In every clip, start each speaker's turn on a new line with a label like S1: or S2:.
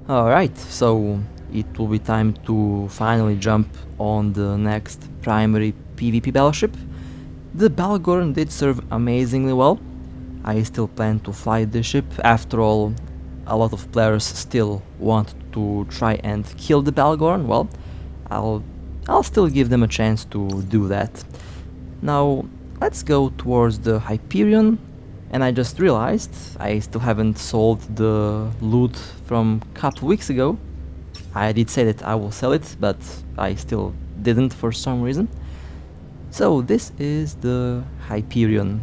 S1: Alright, so it will be time to finally jump on the next primary PvP battleship. The Balgorn did serve amazingly well. I still plan to fly this ship. After all, a lot of players still want to try and kill the Balgorn. Well, I'll still give them a chance to do that. Now, let's go towards the Hyperion. And I just realized I still haven't sold the loot from a couple weeks ago. I did say that I will sell it, but I still didn't for some reason. So this is the Hyperion.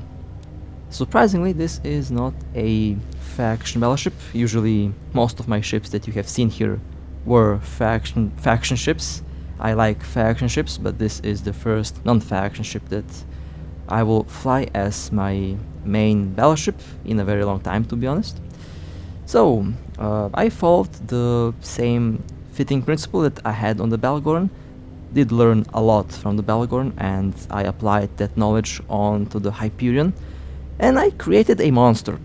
S1: Surprisingly, this is not a faction battleship. Usually most of my ships that you have seen here were faction ships. I like faction ships, but this is the first non-faction ship that I will fly as my main battleship in a very long time, to be honest. So I followed the same fitting principle that I had on the Balgorn, did learn a lot from the Balgorn, and I applied that knowledge onto the Hyperion, and I created a monster.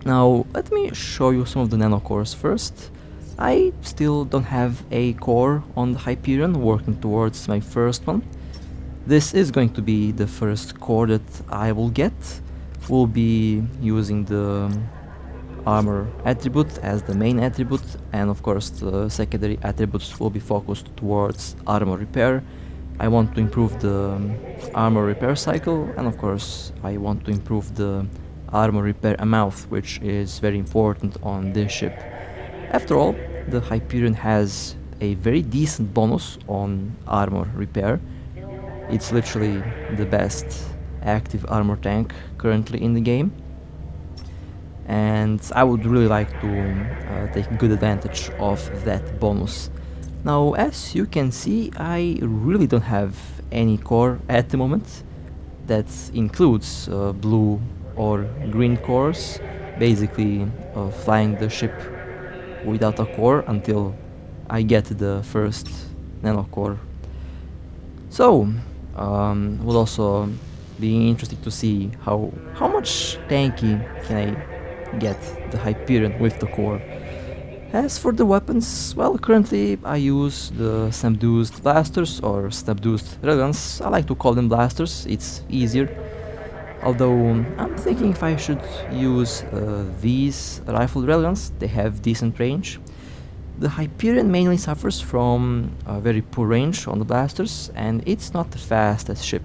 S1: Now let me show you some of the nanocores first. I still don't have a core on the Hyperion, working towards my first one. This is going to be the first core that I will get. We'll be using the armor attribute as the main attribute, and of course the secondary attributes will be focused towards armor repair. I want to improve the armor repair cycle, and of course I want to improve the armor repair amount, which is very important on this ship. After all, the Hyperion has a very decent bonus on armor repair. It's literally the best active armor tank currently in the game, and I would really like to take good advantage of that bonus. Now, as you can see, I really don't have any core at the moment. That includes blue or green cores, basically flying the ship without a core until I get the first nano core. So, would also be interesting to see how much tanky can I get the Hyperion with the core. As for the weapons, well, currently I use the subdued blasters or subdued railguns. I like to call them blasters, it's easier. Although I'm thinking if I should use these rifled railguns, they have decent range. The Hyperion mainly suffers from a very poor range on the blasters, and it's not the fastest ship.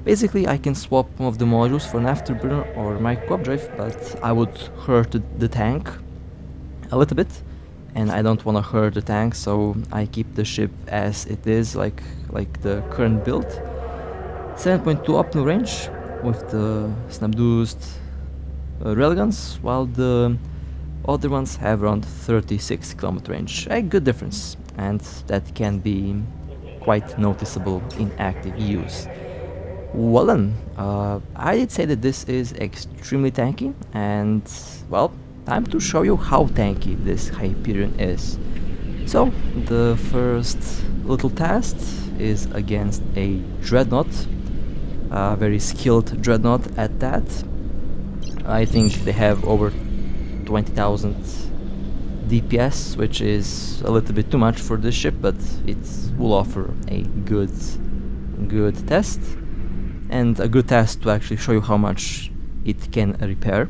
S1: Basically, I can swap one of the modules for an afterburner or micro updrive, but I would hurt the tank a little bit, and I don't want to hurt the tank, so I keep the ship as it is, like the current build. 7.2 optimal range with the subdued railguns, while the other ones have around 36 km range. A good difference, and that can be quite noticeable in active use. Well then, I did say that this is extremely tanky, and well, time to show you how tanky this Hyperion is. So, the first little test is against a Dreadnought, a very skilled Dreadnought at that. I think they have over 20,000 DPS, which is a little bit too much for this ship, but it will offer a good test, and a good test to actually show you how much it can repair.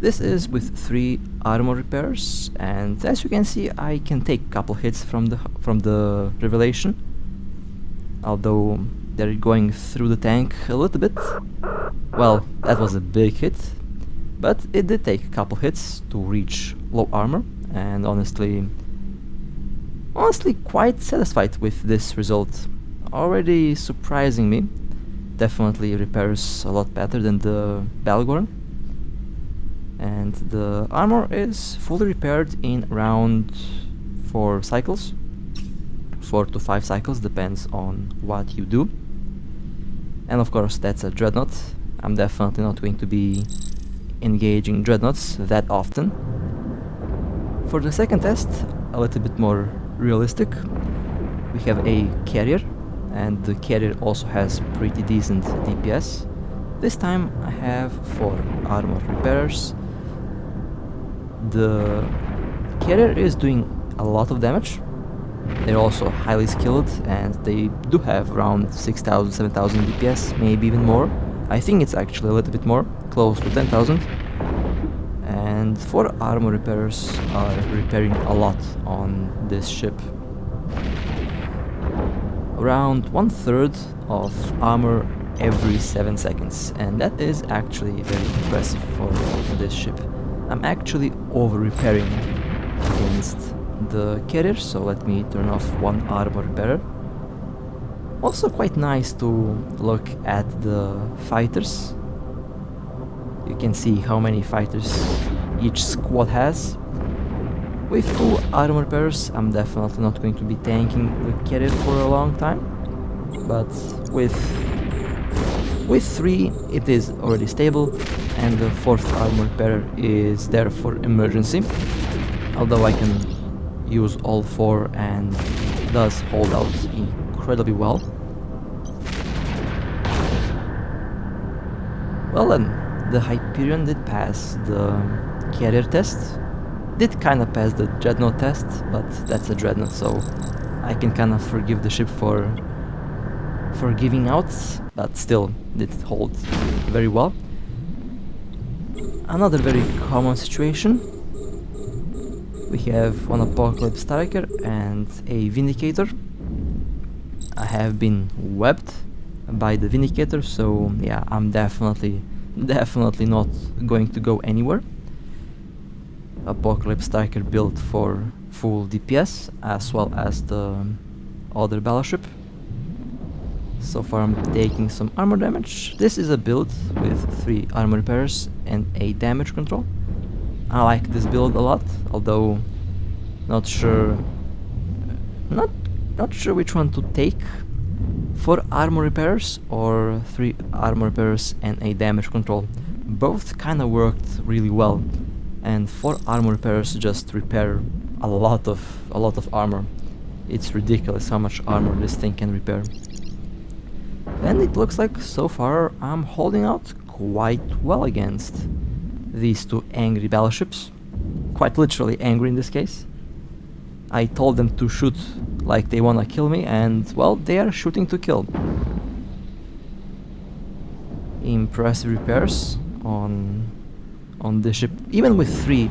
S1: This is with 3 armor repairs, and as you can see, I can take a couple hits from the revelation, although they're going through the tank a little bit. Well, that was a big hit, but it did take a couple hits to reach low armor, and honestly quite satisfied with this result. Already surprising me. Definitely repairs a lot better than the Balgorn, and the armor is fully repaired in around 4 cycles. 4 to 5 cycles, depends on what you do. And of course that's a Dreadnought. I'm definitely not going to be engaging Dreadnoughts that often. For the second test, a little bit more realistic, we have a carrier, and the carrier also has pretty decent DPS. This time I have 4 armor repairers. The carrier is doing a lot of damage. They're also highly skilled, and they do have around 6,000, 7,000 DPS, maybe even more. I think it's actually a little bit more, close to 10,000. And 4 armor repairers are repairing a lot on this ship. Around 1/3 of armor every 7 seconds, and that is actually very impressive for this ship. I'm actually over repairing against the carrier, so let me turn off 1 armor repairer. Also quite nice to look at the fighters. You can see how many fighters each squad has. With 2 armor repairers, I'm definitely not going to be tanking the carrier for a long time, but with 3 it is already stable, and the 4th armor repairer is there for emergency, although I can use all 4 and does hold out incredibly well. Well then, the Hyperion did pass the carrier test. Did kinda pass the dreadnought test, but that's a dreadnought, so I can kinda forgive the ship for giving out, but still did hold very well. Another very common situation. We have one Apocalypse Striker and a Vindicator. I have been webbed by the Vindicator, so yeah, I'm definitely not going to go anywhere. Apocalypse Striker built for full DPS as well as the other Battleship. So far I'm taking some armor damage. This is a build with 3 armor repairers and a damage control. I like this build a lot, although not sure which one to take. 4 armor repairers or 3 armor repairers and a damage control. Both kinda worked really well, and 4 armor repairers just repair a lot of armor. It's ridiculous how much armor this thing can repair. And it looks like so far I'm holding out quite well against these 2 angry battleships. Quite literally angry in this case. I told them to shoot like they wanna kill me, and well, they are shooting to kill. Impressive repairs on the ship, even with 3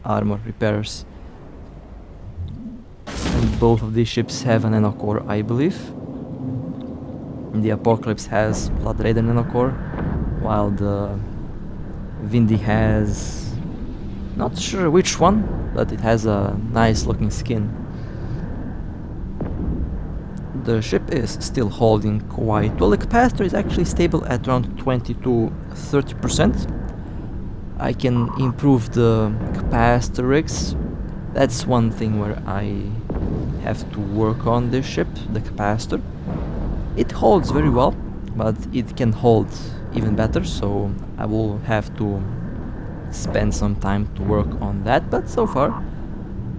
S1: armor repairers. And both of these ships have an nanocore, I believe. The Apocalypse has Blood Raider nanocore, while the Vindy has... not sure which one, but it has a nice looking skin. The ship is still holding quite well. The capacitor is actually stable at around 20 to 30%. I can improve the capacitor rigs. That's one thing where I have to work on this ship, the capacitor. It holds very well, but it can hold even better, so I will have to spend some time to work on that. But so far,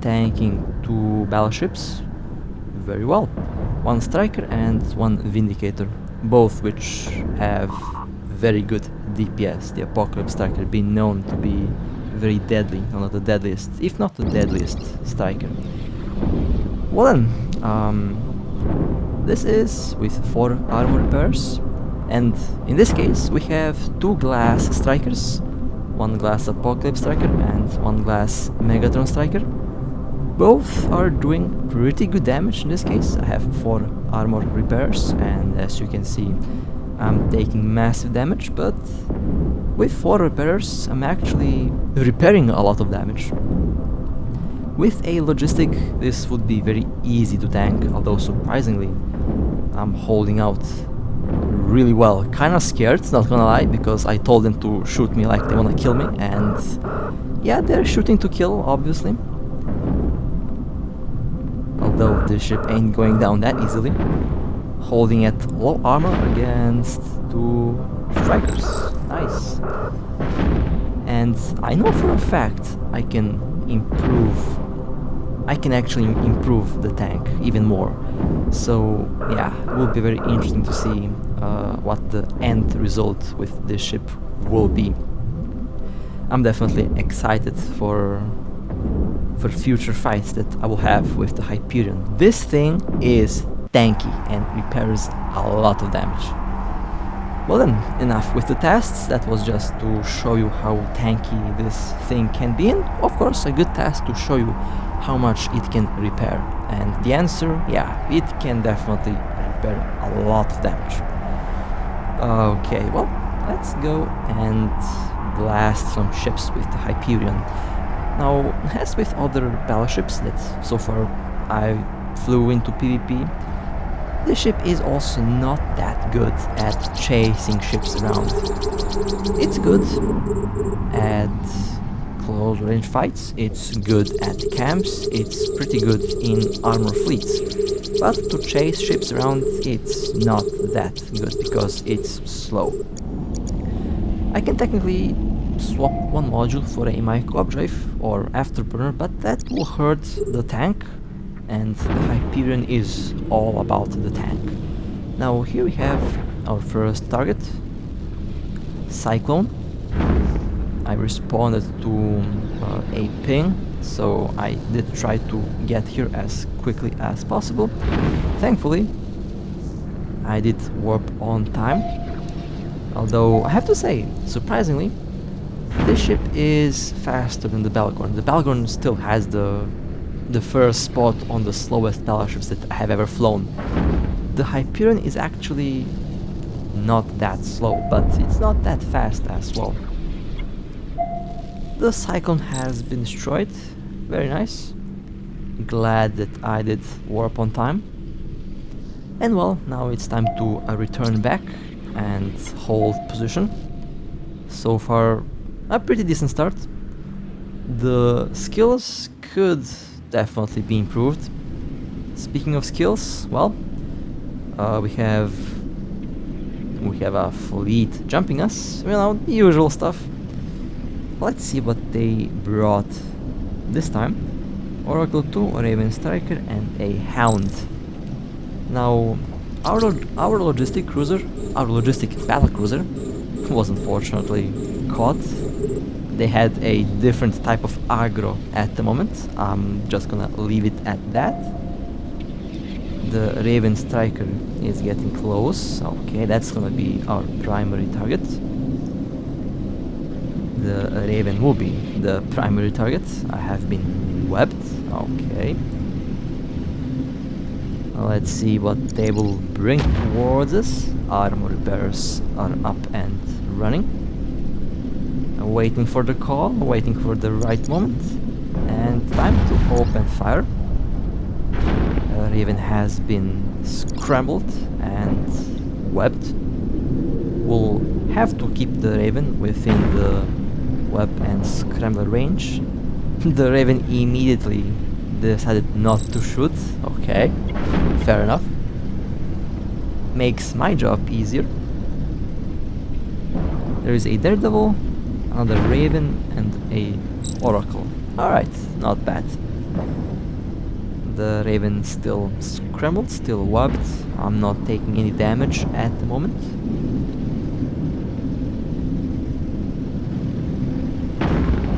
S1: tanking 2 battleships very well. 1 Striker and 1 Vindicator, both which have very good DPS. The Apocalypse Striker being known to be very deadly, one of the deadliest, if not the deadliest Striker. Well then, this is with 4 armor repairers, and in this case we have 2 glass strikers, 1 glass Apocalypse Striker and 1 glass Megatron Striker. Both are doing pretty good damage in this case. I have 4 armor repairers, and as you can see I'm taking massive damage, but with 4 repairers I'm actually repairing a lot of damage. With a logistic this would be very easy to tank, although surprisingly I'm holding out really well. Kinda scared, not gonna lie, because I told them to shoot me like they wanna kill me, and yeah, they're shooting to kill, obviously. Although the ship ain't going down that easily. Holding at low armor against 2 strikers. Nice. And I know for a fact I can actually improve the tank even more. So yeah, it will be very interesting to see what the end result with this ship will be. I'm definitely excited for for future fights that I will have with the Hyperion. This thing is tanky and repairs a lot of damage. Well then, enough with the tests. That was just to show you how tanky this thing can be, and of course a good test to show you how much it can repair. And the answer, yeah, it can definitely repair a lot of damage. Okay, well, let's go and blast some ships with the Hyperion. Now, as with other battleships that so far I flew into PvP, this ship is also not that good at chasing ships around. It's good at close range fights, it's good at camps, it's pretty good in armor fleets. But to chase ships around, it's not that good because it's slow. I can technically swap one module for a micro updrive or afterburner, but that will hurt the tank, and the Hyperion is all about the tank. Now here we have our first target, Cyclone. I responded to a ping, so I did try to get here as quickly as possible. Thankfully, I did warp on time, although I have to say, surprisingly, this ship is faster than the Balgorn. The Balgorn still has the first spot on the slowest battleships that I have ever flown. The Hyperion is actually not that slow, but it's not that fast as well. The Cyclone has been destroyed. Very nice. Glad that I did warp on time. And well, now it's time to return back and hold position. So far, a pretty decent start. The skills could definitely be improved. Speaking of skills, well, we have a fleet jumping us, you know, the usual stuff. Let's see what they brought this time. Oracle 2, a Raven Striker, and a Hound. Now, our logistic battlecruiser was unfortunately caught. They had a different type of aggro at the moment. I'm just gonna leave it at that. The Raven Striker is getting close. Okay, that's gonna be our primary target. The Raven will be the primary target. I have been webbed. Okay. Let's see what they will bring towards us. Armor repairers are up and running. Waiting for the call, waiting for the right moment, and time to open fire. Raven has been scrambled and webbed. We'll have to keep the Raven within the web and scrambler range. The Raven immediately decided not to shoot. Okay, fair enough. Makes my job easier. There is a Daredevil, another Raven, and a Oracle. Alright, not bad. The Raven still scrambled, still webbed. I'm not taking any damage at the moment.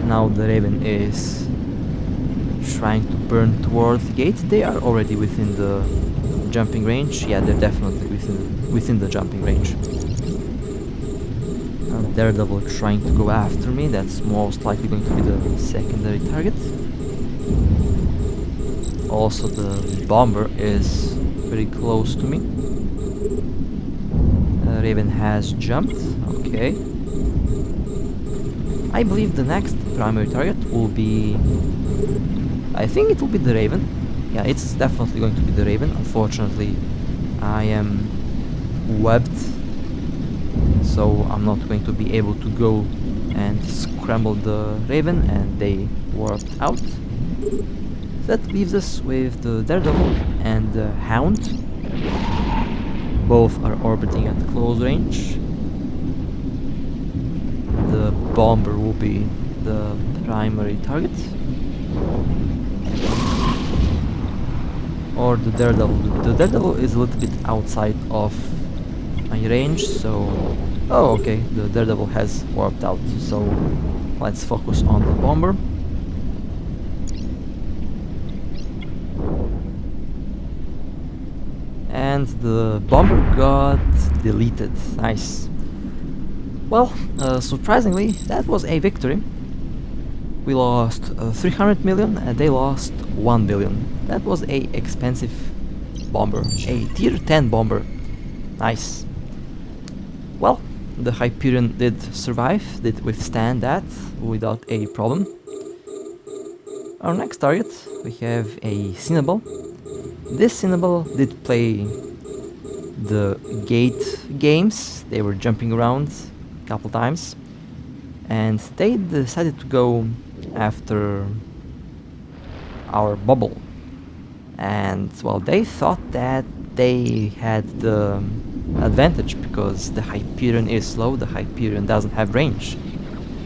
S1: Now the Raven is trying to burn towards the gate. They are already within the jumping range. Yeah, they're definitely within the jumping range. Daredevil trying to go after me. That's most likely going to be the secondary target. Also, the bomber is pretty close to me. Raven has jumped. Okay. I believe the next primary target will be... I think it will be the Raven. Yeah, it's definitely going to be the Raven. Unfortunately, I am webbed, so I'm not going to be able to go and scramble the Raven, and they warped out. That leaves us with the Daredevil and the Hound. Both are orbiting at close range. The bomber will be the primary target. Or the Daredevil. The Daredevil is a little bit outside of my range, so... Oh, okay, the Daredevil has warped out, so let's focus on the bomber. and the bomber got deleted. Nice. Well, surprisingly, that was a victory. We lost 300 million and they lost 1 billion. That was a expensive bomber, a tier 10 bomber. Nice. Well, the Hyperion did survive, did withstand that without a problem. Our next target, we have a Cinnabal. This Cinnabal did play the gate games. They were jumping around a couple times, and they decided to go after our bubble. And well, they thought that they had the advantage because the Hyperion is slow, the Hyperion doesn't have range.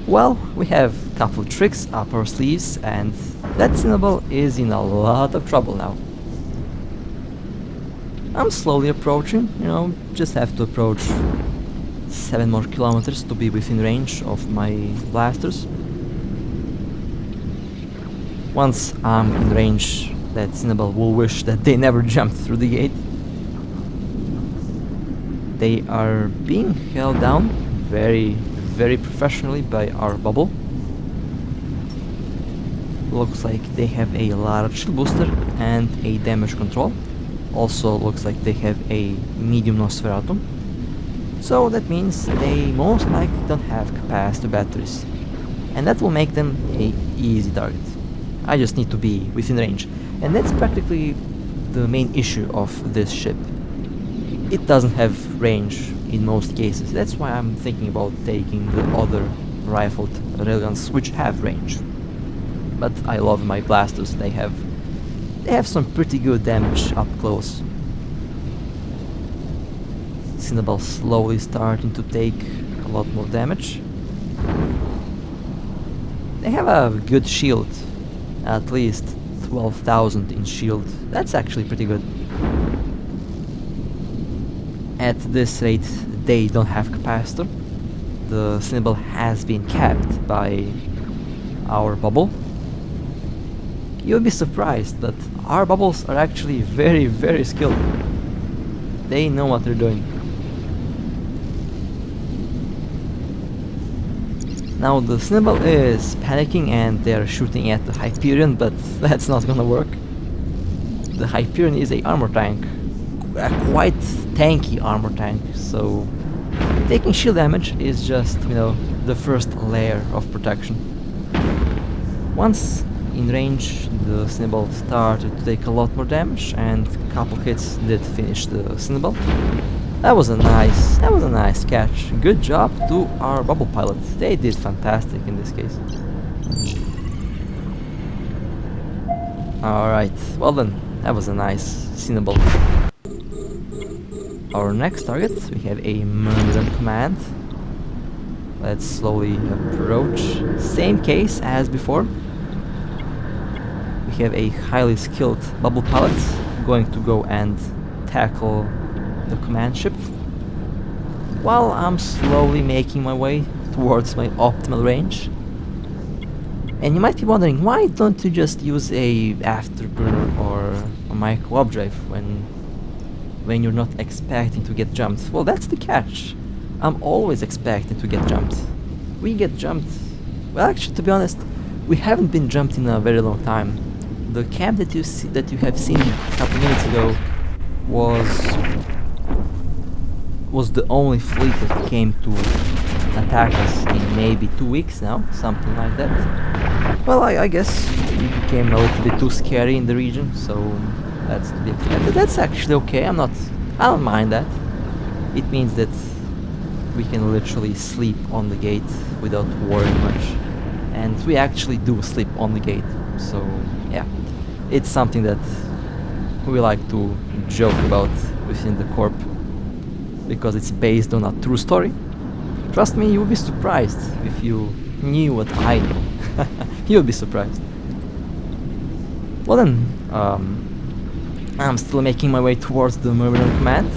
S1: Well, we have a couple of tricks up our sleeves, and that Cinnabal is in a lot of trouble now. I'm slowly approaching, you know, just have to approach 7 more kilometers to be within range of my blasters. Once I'm in range, that Cinnabal will wish that they never jumped through the gate. They are being held down very professionally by our bubble. Looks like they have a large shield booster and a damage control. Also looks like they have a medium Nosferatu. So that means they most likely don't have capacitor batteries. And that will make them an easy target. I just need to be within range. And that's practically the main issue of this ship. It doesn't have range in most cases. That's why I'm thinking about taking the other rifled railguns which have range. But I love my blasters. They have some pretty good damage up close. Cinnabal slowly starting to take a lot more damage. They have a good shield, at least 12,000 in shield. That's actually pretty good. At this rate, they don't have capacitor. The Cinnabal has been capped by our bubble. You'll be surprised, but our bubbles are actually very skilled. They know what they're doing. Now the Cinnabal is panicking and they're shooting at the Hyperion, but that's not gonna work. The Hyperion is a armor tank, a quite tanky armor tank, so taking shield damage is just, you know, the first layer of protection. Once in range, the Cinnabal started to take a lot more damage, and a couple hits did finish the Cinnabal. That was a nice catch. Good job to our bubble pilots. They did fantastic in this case. Alright, well then, that was a nice Cinnabal. Our next target, we have a Murderant Command. Let's slowly approach. Same case as before. We have a highly skilled bubble pilot going to go and tackle the command ship, while I'm slowly making my way towards my optimal range. And you might be wondering, why don't you just use a afterburner or a micro updrive when you're not expecting to get jumped? Well, that's the catch. I'm always expecting to get jumped. We get jumped. Well, actually, to be honest, we haven't been jumped in a very long time. The camp that you have seen a couple minutes ago was the only fleet that came to attack us in maybe 2 weeks now, something like that. Well, I guess it became a little bit too scary in the region, so that's to be expected. That's actually okay. I don't mind that. It means that we can literally sleep on the gate without worrying much, and we actually do sleep on the gate. So yeah, it's something that we like to joke about within the corp, because it's based on a true story. Trust me, you will be surprised if you knew what I know. You'll be surprised. Well then, I'm still making my way towards the Murderant Command,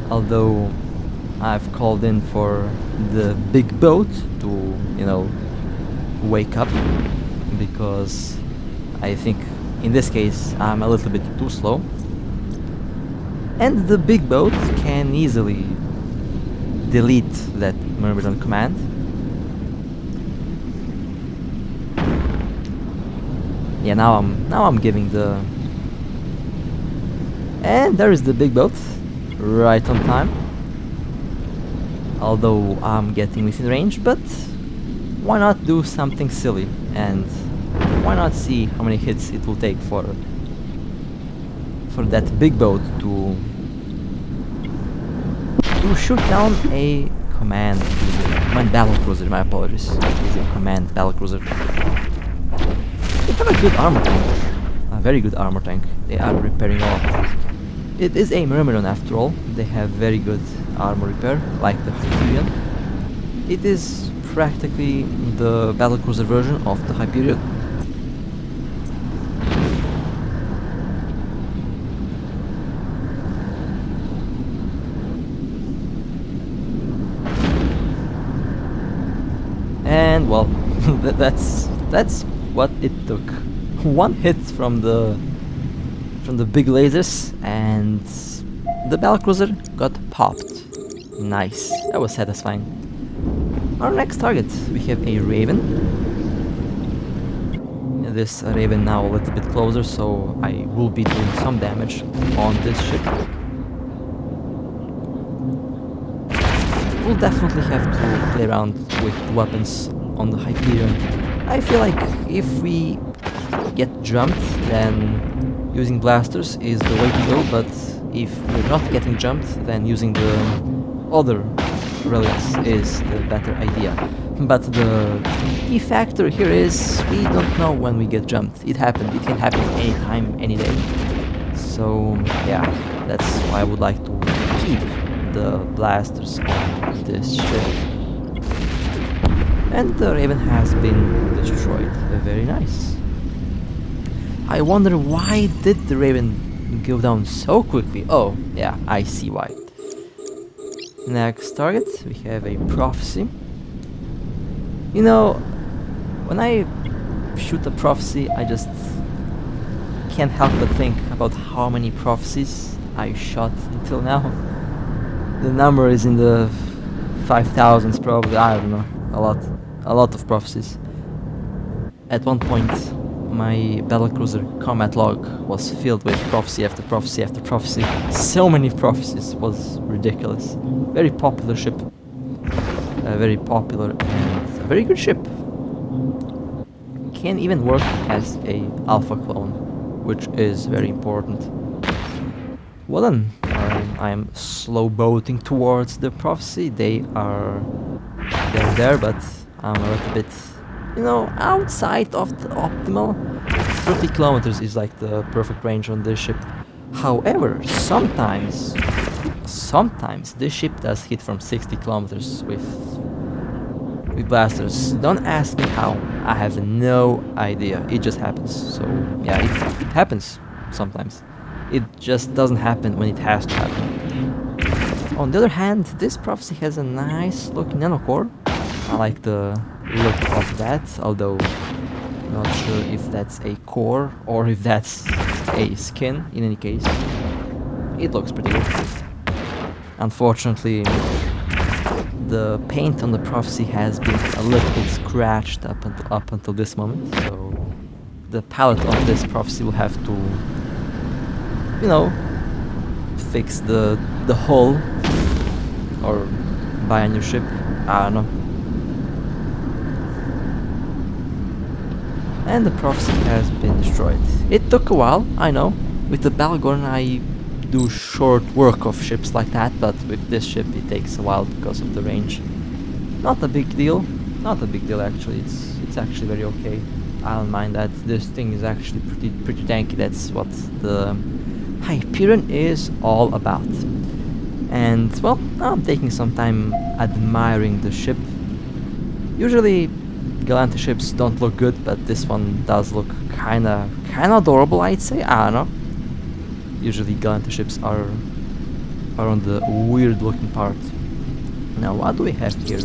S1: although I've called in for the big boat to, you know, wake up, because I think in this case I'm a little bit too slow. And the big boat can easily delete that Myrmidon command. Yeah, now I'm giving the... And there is the big boat, right on time. Although I'm getting within range, but why not do something silly? And why not see how many hits it will take for that big boat to shoot down a command battlecruiser. My apologies. It's a command battlecruiser. They have a good armor tank, a very good armor tank. They are repairing a lot. It is a Myrmidon after all. They have very good armor repair, like the Hyperion. It is practically the battlecruiser version of the Hyperion. And well, that's what it took. One hit from the big lasers, and the battlecruiser got popped. Nice, that was satisfying. Our next target, we have a Raven. This Raven now a little bit closer, so I will be doing some damage on this ship. We'll definitely have to play around with weapons on the Hyperion. I feel like if we get jumped, then using blasters is the way to go, but if we're not getting jumped, then using the other relics is the better idea. But the key factor here is we don't know when we get jumped. It can happen anytime, any day. So yeah, that's why I would like to keep the blasters on this ship. And the Raven has been destroyed. Very nice. I wonder why did the Raven go down so quickly? Oh, yeah, I see why. Next target, we have a Prophecy. You know, when I shoot a Prophecy, I just can't help but think about how many Prophecies I shot until now. The number is in the 5,000s probably, I don't know, a lot of Prophecies. At one point, my battlecruiser combat log was filled with prophecy after prophecy after prophecy. So many prophecies, was ridiculous. Very popular ship. Very popular and a very good ship. Can even work as a alpha clone, which is very important. Well then, I am slow boating towards the prophecy. They're there, but I'm a little bit, you know, outside of the optimal. 30 kilometers is like the perfect range on this ship. However, sometimes this ship does hit from 60 kilometers with blasters. Don't ask me how. I have no idea. It just happens. So yeah, it happens sometimes. It just doesn't happen when it has to happen. On the other hand, this prophecy has a nice looking nanocore. I like the look of that, although not sure if that's a core or if that's a skin. In any case, it looks pretty good. Unfortunately, the paint on the prophecy has been a little bit scratched up until this moment, so the palette of this prophecy will have to, you know, fix the hull or buy a new ship. I don't know. And the prophecy has been destroyed. It took a while, I know. With the Balgorn I do short work of ships like that, but with this ship it takes a while because of the range. Not a big deal. Not a big deal actually. It's actually very okay. I don't mind that. This thing is actually pretty tanky. That's what the Hyperion is all about. And well, I'm taking some time admiring the ship. Usually Gallente ships don't look good, but this one does look kinda adorable, I'd say. I don't know. Usually Gallente ships are on the weird looking part. Now what do we have here?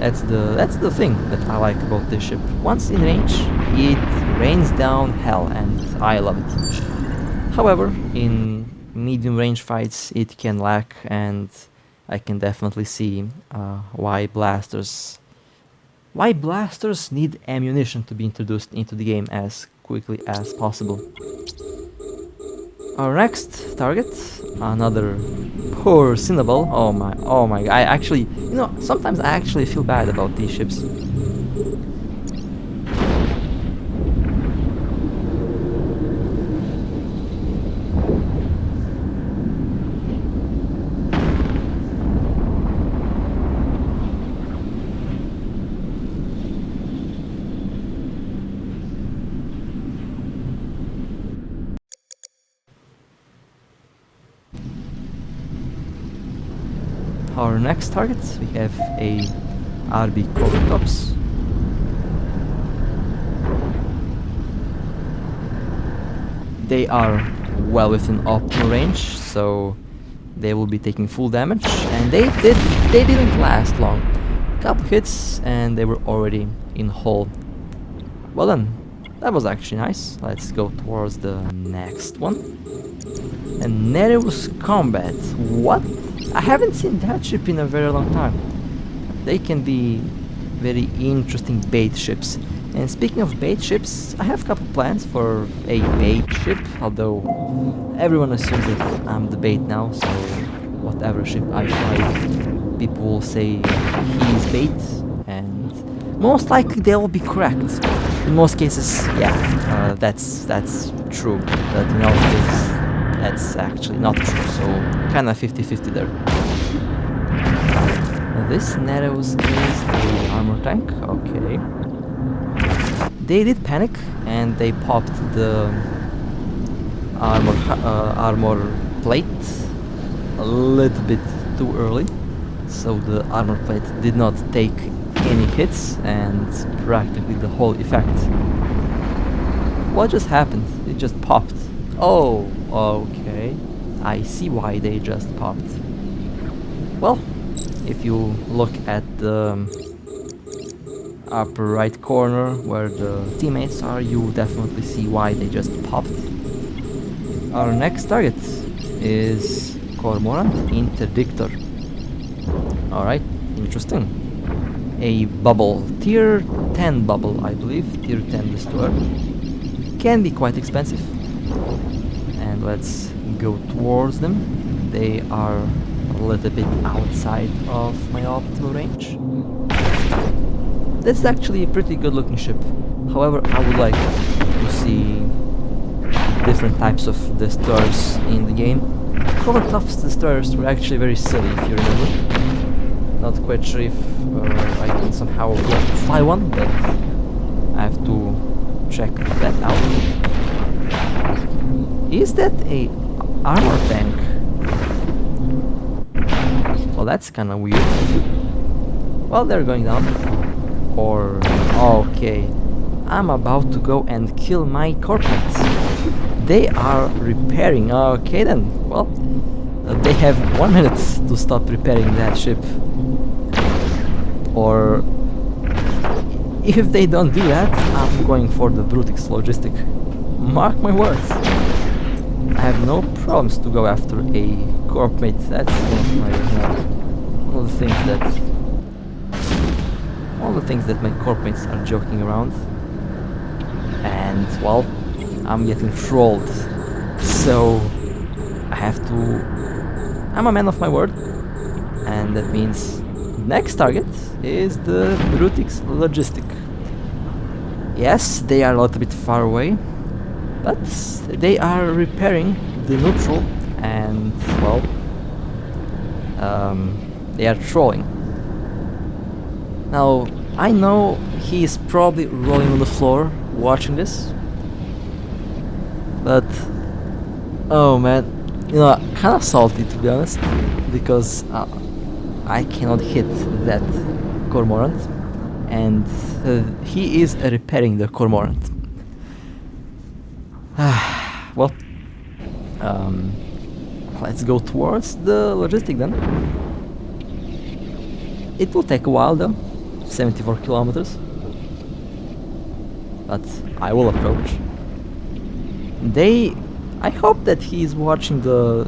S1: That's the thing that I like about this ship. Once in range, it rains down hell, and I love it. However, in medium range fights, it can lack, and I can definitely see why blasters need ammunition to be introduced into the game as quickly as possible. Our next target, another poor Cinnabal. Oh my, I actually, sometimes I actually feel bad about these ships. Our next target, we have a RB Tops. They are well within optimal range, so they will be taking full damage, and they didn't last long. Couple hits and they were already in hull. Well done. That was actually nice. Let's go towards the next one. And Nereus Combat. What? I haven't seen that ship in a very long time. They can be very interesting bait ships. And speaking of bait ships, I have a couple plans for a bait ship, although everyone assumes that I'm the bait now, so whatever ship I fly, people will say he's bait, and most likely they will be correct. In most cases, yeah, that's true, but in all cases, that's actually not true, so kinda 50-50 there. This Nereus is the armor tank, okay. They did panic and they popped the armor plate a little bit too early, so the armor plate did not take any hits and practically the whole effect. What just happened? It just popped. Oh, okay. I see why they just popped. Well, if you look at the upper right corner where the teammates are, you definitely see why they just popped. Our next target is Cormorant Interdictor. Alright, interesting. A bubble, tier 10 bubble, I believe, tier 10 destroyer. Can be quite expensive. And let's go towards them. They are a little bit outside of my optimal range. That's actually a pretty good looking ship. However, I would like to see different types of destroyers in the game. Corvertuff's destroyers were actually very silly, if you remember. Not quite sure if I can somehow fly one, but I have to check that out. Is that a armor tank? Well, that's kinda weird. Well, they're going down. Or... okay. I'm about to go and kill my corporates. They are repairing. Okay then. Well, they have 1 minute to stop repairing that ship. Or... if they don't do that, I'm going for the Brutix logistic. Mark my words. I have no problems to go after a corpmate. That's one of the things that my corpmates are joking around. And well, I'm getting trolled. So I have to... I'm a man of my word. And that means next target is the Brutix logistic. Yes, they are a little bit far away, but they are repairing the neutral, and well, they are trolling. Now, I know he is probably rolling on the floor watching this, but oh man, kind of salty to be honest, because I cannot hit that Cormorant, and he is repairing the Cormorant. Well, let's go towards the logistic then. It will take a while though, 74 kilometers. But I will approach. I hope that he's watching the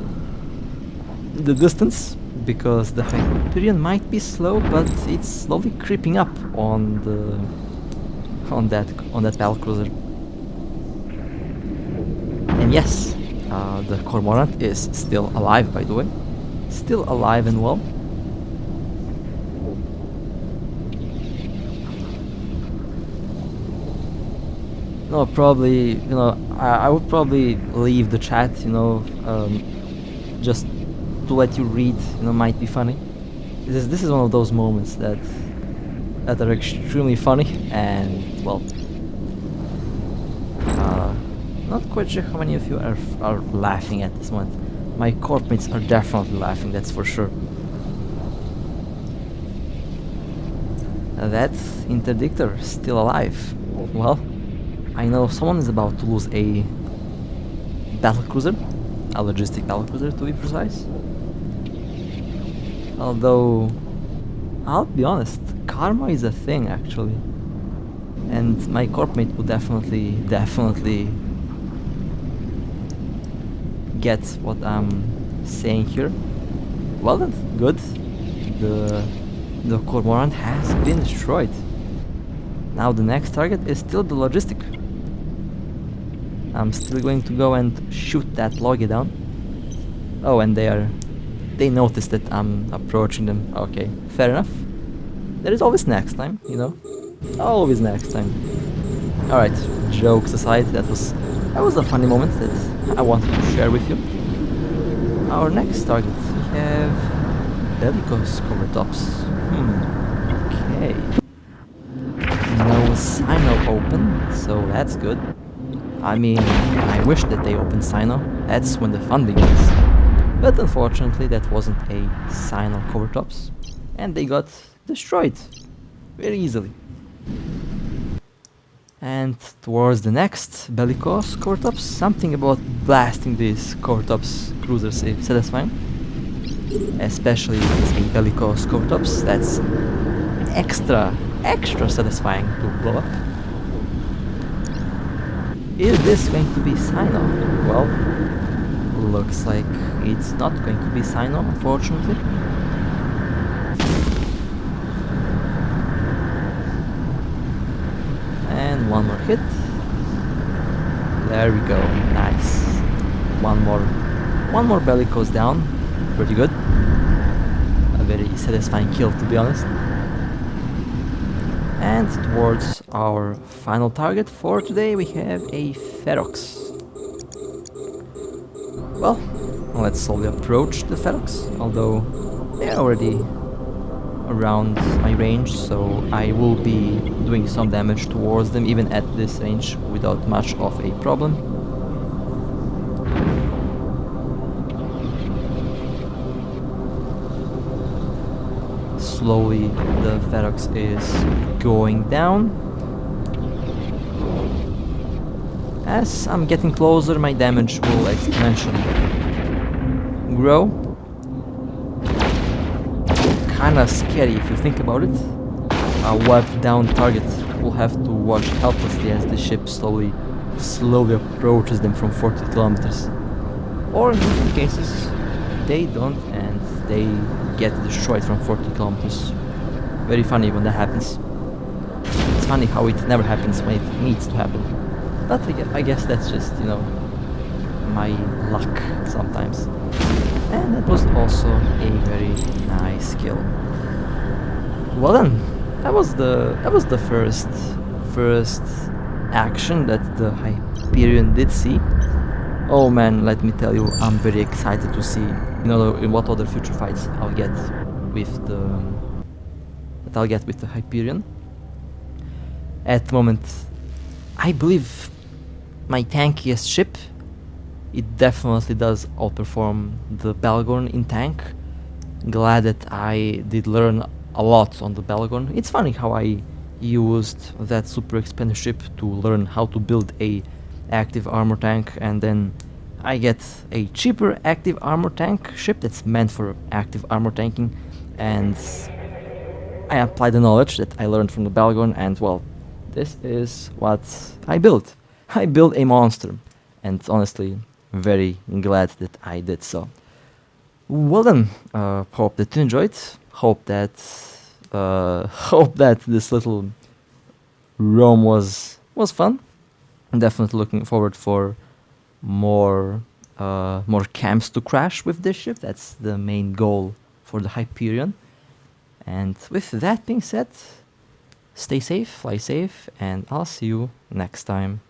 S1: distance, because the Hyperion might be slow, but it's slowly creeping up on that battlecruiser. And yes, the Cormorant is still alive, by the way, still alive and well. No, probably, I would probably leave the chat, just to let you read, might be funny. This is one of those moments that are extremely funny, and well, not quite sure how many of you are laughing at this moment. My corp mates are definitely laughing, that's for sure. That interdictor still alive. Well, I know someone is about to lose a battlecruiser, a logistic battlecruiser to be precise. Although, I'll be honest, karma is a thing actually. And my corp mate would definitely get what I'm saying here. Well, that's good. The Cormorant has been destroyed. Now the next target is still the logistic. I'm still going to go and shoot that loggy down. Oh, and they noticed that I'm approaching them. Okay, fair enough. There is always next time, always next time. Alright, jokes aside, that was a funny moment that I wanted to share with you. Our next target, we have Bellicose cover tops. Okay. No Sino open, so that's good. I mean, I wish that they opened Sino, that's when the fun begins. But unfortunately that wasn't a Sino cover tops, and they got destroyed very easily. And towards the next Bellicose cover tops, something about blasting these cover tops cruisers is satisfying. Especially if it's a Bellicose cover tops, that's extra satisfying to blow up. Is this going to be Sino? Well, looks like it's not going to be Sino, unfortunately. And one more hit. There we go, nice. One more Bellicose down, pretty good. A very satisfying kill, to be honest. And towards our final target for today, we have a Ferox. Well, let's slowly approach the Ferox, although they're already around my range, so I will be doing some damage towards them even at this range without much of a problem. Slowly the Ferox is going down. As I'm getting closer, my damage will exponentially grow. Kinda scary if you think about it. A wiped down target will have to watch helplessly as the ship slowly approaches them from 40 kilometers. Or in some cases, they don't and they get destroyed from 40 kilometers. Very funny when that happens. It's funny how it never happens when it needs to happen. But I guess that's just, my luck sometimes. And that was also a very nice kill. Well then, that was the first action that the Hyperion did see. Oh man, let me tell you, I'm very excited to see, in what other future fights I'll get with the Hyperion. At the moment, I believe my tankiest ship, it definitely does outperform the Belgorn in tank. Glad that I did learn a lot on the Belgorn. It's funny how I used that super expensive ship to learn how to build a active armor tank, and then I get a cheaper active armor tank ship that's meant for active armor tanking, and I applied the knowledge that I learned from the Balgon, and well, this is what I built. I built a monster, and honestly, very glad that I did so. Well then, hope that you enjoyed. Hope that hope that this little roam was fun. I'm definitely looking forward for more more camps to crash with this ship. That's the main goal for the Hyperion. And with that being said, stay safe, fly safe, and I'll see you next time.